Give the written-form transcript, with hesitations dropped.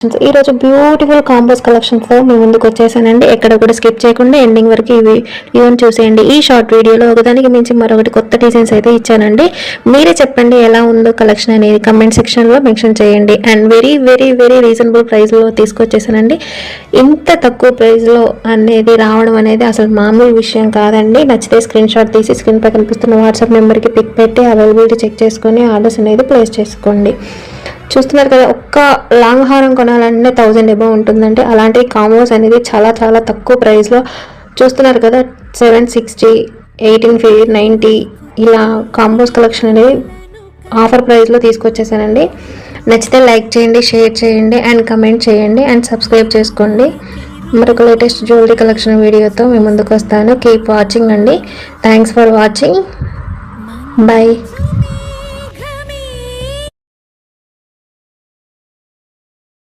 ఈ రోజు beautiful combos కలెక్షన్స్తో మీ ముందుకు వచ్చేసానండి. ఎక్కడ కూడా స్కిప్ చేయకుండా ఎండింగ్ వరకు ఈ వీడియోని చూసేయండి. ఈ షార్ట్ వీడియోలో ఒకదానికి మించి మరొకటి కొత్త డిజైన్స్ అయితే ఇచ్చానండి. మీరే చెప్పండి ఎలా ఉందో కలెక్షన్ అనేది కమెంట్ సెక్షన్లో మెన్షన్ చేయండి. And very very very reasonable ప్రైస్లో తీసుకొచ్చేసానండి. ఇంత తక్కువ ప్రైస్లో అనేది రావడం అనేది అసలు మామూలు విషయం కాదండి. నచ్చితే స్క్రీన్ షాట్ తీసి స్క్రీన్ పై కనిపిస్తున్న వాట్సాప్ నెంబర్కి పిక్ పెట్టి అవైలబిలిటీ చెక్ చేసుకొని ఆర్డర్స్ అనేది ప్లేస్ చేసుకోండి. చూస్తున్నారు కదా, ఒక్క లాంగ్ హారం కొనాలంటే 1000 అబౌవ్ ఉంటుందంటే అలాంటి కాంబోస్ అనేది చాలా చాలా తక్కువ ప్రైస్లో చూస్తున్నారు కదా. 760, 1890 ఇలా కాంబోస్ కలెక్షన్ అనేది ఆఫర్ ప్రైస్లో తీసుకొచ్చేసానండి. నచ్చితే లైక్ చేయండి, షేర్ చేయండి అండ్ కమెంట్ చేయండి అండ్ సబ్స్క్రైబ్ చేసుకోండి. మరొక లేటెస్ట్ జ్యువెలరీ కలెక్షన్ వీడియోతో మేము ముందుకు వస్తాను. కీప్ వాచింగ్ అండి. Thanks for watching. బాయ్.